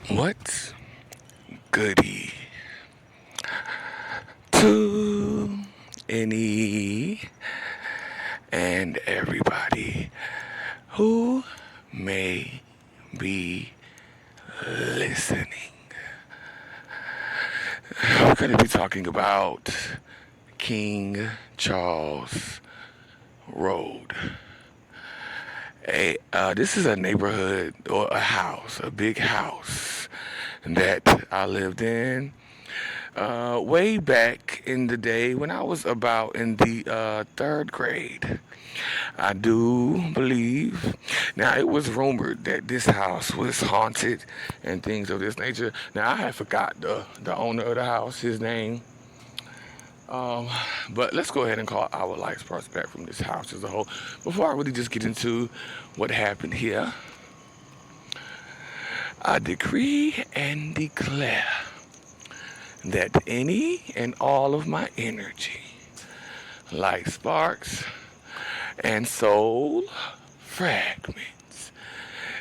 What's goody to any and everybody who may be listening? We're going to be talking about King Charles Road. This is a neighborhood or a house, a big house that I lived in way back in the day when I was about in the third grade. I do believe. Now, it was rumored that this house was haunted and things of this nature. Now, I had forgot the owner of the house, his name. Um, but let's go ahead and call our life prospect from this house as a whole. Before I really just get into what happened here, I decree and declare that any and all of my energy, like sparks and soul fragments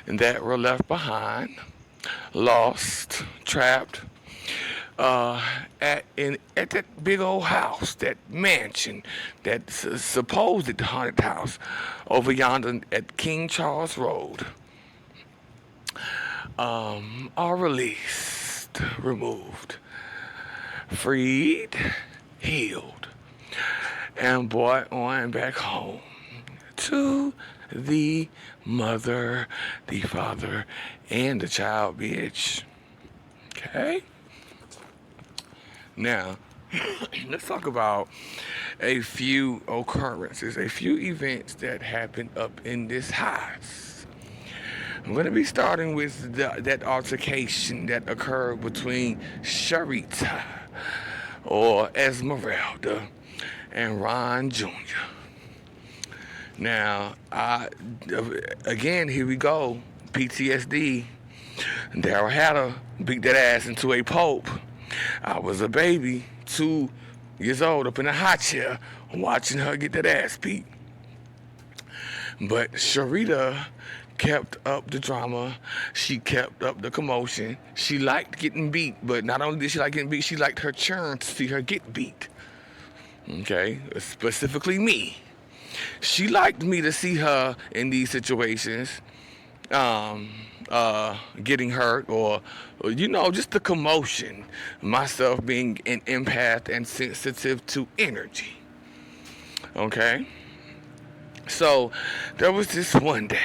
that were left behind, lost, trapped, at that big old house, that mansion, that supposed haunted house over yonder at King Charles Road, are released, removed, freed, healed, and brought on back home to the mother, the father, and the child, bitch. Okay? Now, let's talk about a few occurrences, a few events that happened up in this house. I'm going to be starting with that altercation that occurred between Sharita, or Esmeralda, and Ron Jr. Now, again, here we go. PTSD. Daryl Hatter beat that ass into a pope. I was a baby, 2 years old, up in a hot chair, watching her get that ass beat. But Sharita kept up the drama. She kept up the commotion. She liked getting beat, but not only did she like getting beat, she liked her churn to see her get beat. Okay, specifically me. She liked me to see her in these situations, um, getting hurt or, just the commotion. Myself being an empath and sensitive to energy. Okay? So, there was this one day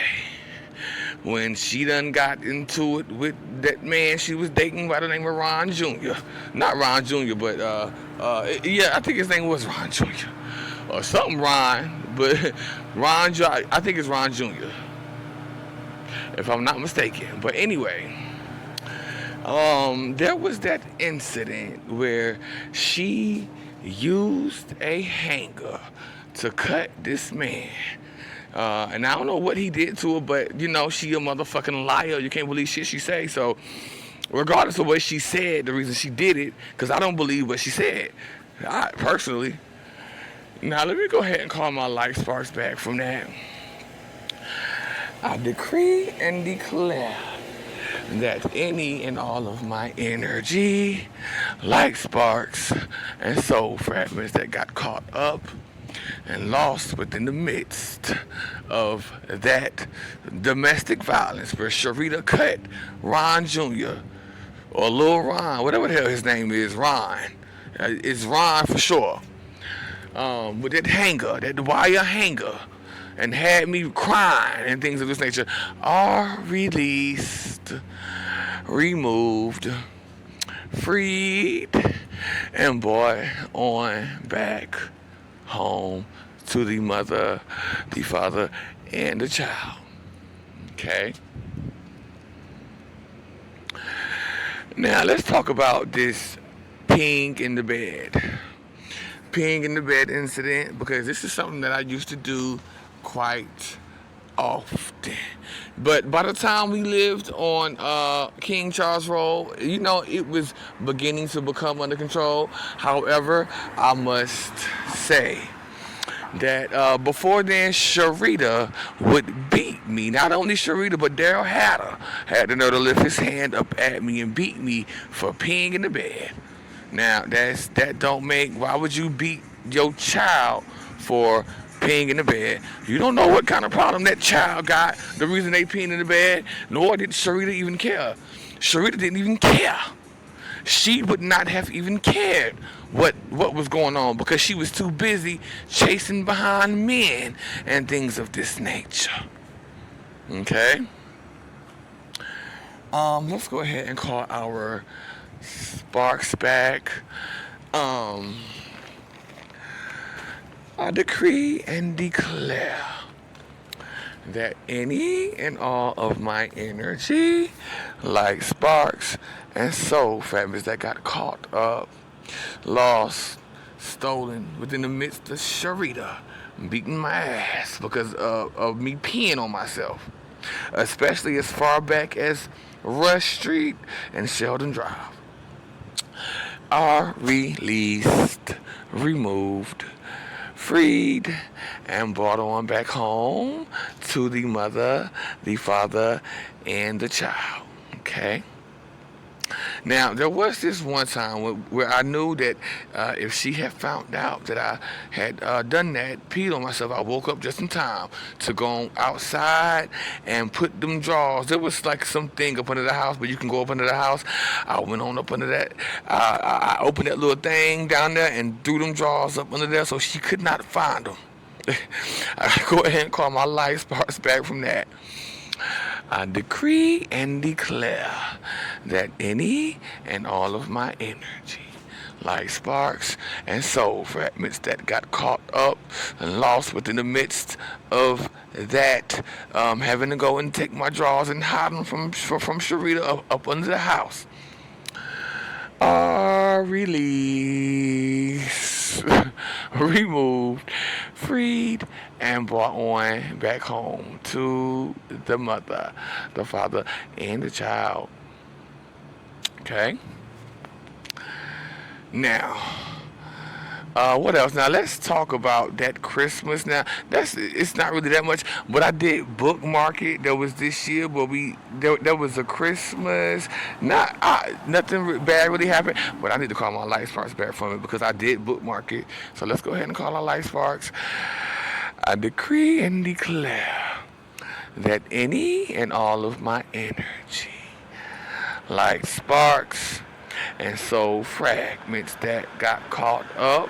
when she done got into it with that man she was dating by the name of Ron Jr. Not Ron Jr., but, yeah, I think his name was Ron Jr. Or something Ron, but I think it's Ron Jr., if I'm not mistaken. But anyway, there was that incident where she used a hanger to cut this man. And I don't know what he did to her, but she a motherfucking liar. You can't believe shit she say. So, regardless of what she said, the reason she did it, because I don't believe what she said. I personally. Now let me go ahead and call my life sparks back from that. I decree and declare that any and all of my energy, like sparks and soul fragments that got caught up and lost within the midst of that domestic violence where Sharita cut Ron Jr. or Lil Ron, whatever the hell his name is, Ron. It's Ron for sure. With that hanger, that wire hanger, and had me crying and things of this nature, are released, removed, freed, and brought on back home to the mother, the father, and the child. Okay? Now let's talk about this peeing in the bed. Peeing in the bed incident, because this is something that I used to do quite often. But by the time we lived on King Charles Road, it was beginning to become under control. However, I must say that before then Sharita would beat me. Not only Sharita, but Daryl Hatter had the nerve to lift his hand up at me and beat me for peeing in the bed. Now that don't make. Why would you beat your child for peeing in the bed? You don't know what kind of problem that child got. The reason they peeing in the bed, nor did Sharita even care. Sharita didn't even care. She would not have even cared what was going on because she was too busy chasing behind men and things of this nature. Okay. Let's go ahead and call our Sparks back. I decree and declare that any and all of my energy, like sparks and soul fragments that got caught up, lost, stolen within the midst of Sharita beating my ass because of me peeing on myself, especially as far back as Rush Street and Sheldon Drive, are released, removed, freed, and brought on back home to the mother, the father, and the child. Okay? Now, there was this one time where I knew that if she had found out that I had done that, peed on myself, I woke up just in time to go outside and put them drawers. There was like something up under the house, but you can go up under the house. I went on up under that. I opened that little thing down there and threw them drawers up under there so she could not find them. I go ahead and call my life sparks back from that. I decree and declare that any and all of my energy, like sparks and soul fragments that got caught up and lost within the midst of that, having to go and take my drawers and hide them from Sharita up under the house, are released, removed, freed, and brought on back home to the mother, the father, and the child. Okay? Now, what else? Now let's talk about that Christmas. Now it's not really that much, but I did bookmark it. There was this year where there was a Christmas. Nothing bad really happened, but I need to call my light sparks back from it because I did bookmark it. So let's go ahead and call our light sparks. I decree and declare that any and all of my energy, like sparks and soul fragments that got caught up,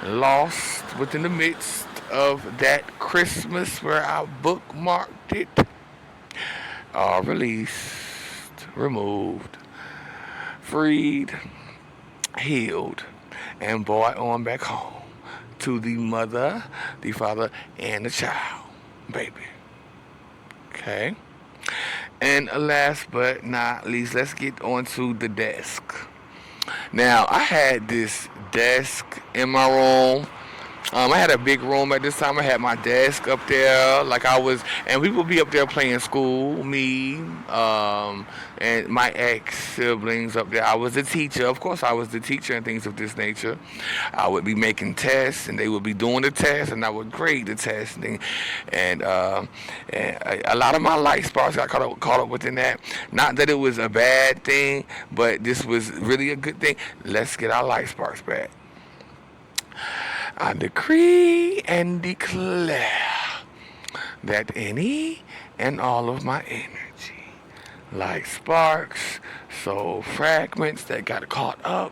lost within the midst of that Christmas where I bookmarked it, are released, removed, freed, healed, and brought on back home to the mother, the father, and the child, baby. Okay? And last but not least, let's get on to the desk. Now, I had this desk in my room. I had a big room at this time. I had my desk up there, and we would be up there playing school, me, and my ex-siblings up there. I was the teacher. Of course, I was the teacher and things of this nature. I would be making tests, and they would be doing the tests, and I would grade the test. And a lot of my light sparks got caught up within that. Not that it was a bad thing, but this was really a good thing. Let's get our light sparks back. I decree and declare that any and all of my energy, like sparks, soul fragments that got caught up,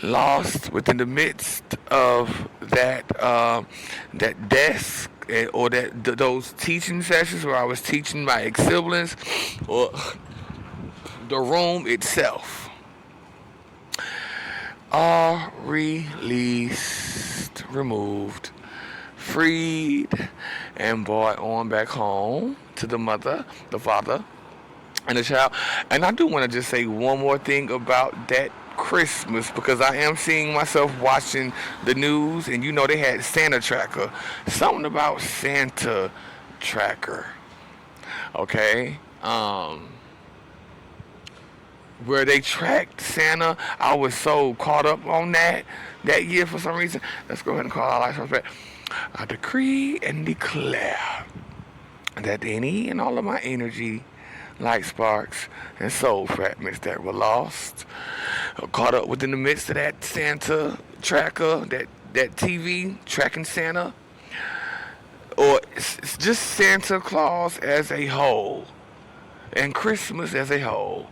lost within the midst of that desk or those teaching sessions where I was teaching my ex-siblings, or the room itself, are released, removed, freed, and brought on back home to the mother, the father, and the child. And I do want to just say one more thing about that Christmas, because I am seeing myself watching the news, and they had Santa Tracker. Something about Santa Tracker. Okay? Where they tracked Santa. I was so caught up on that year for some reason. Let's go ahead and call our life back. I decree and declare that any and all of my energy, light sparks, and soul fragments that were lost or caught up within the midst of that Santa tracker, that TV tracking Santa, or it's just Santa Claus as a whole, and Christmas as a whole,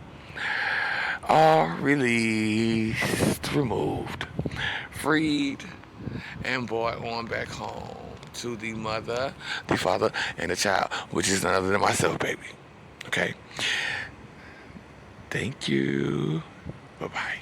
are released, removed, freed, and brought on back home to the mother, the father, and the child, which is none other than myself, baby. Okay? Thank you. Bye-bye.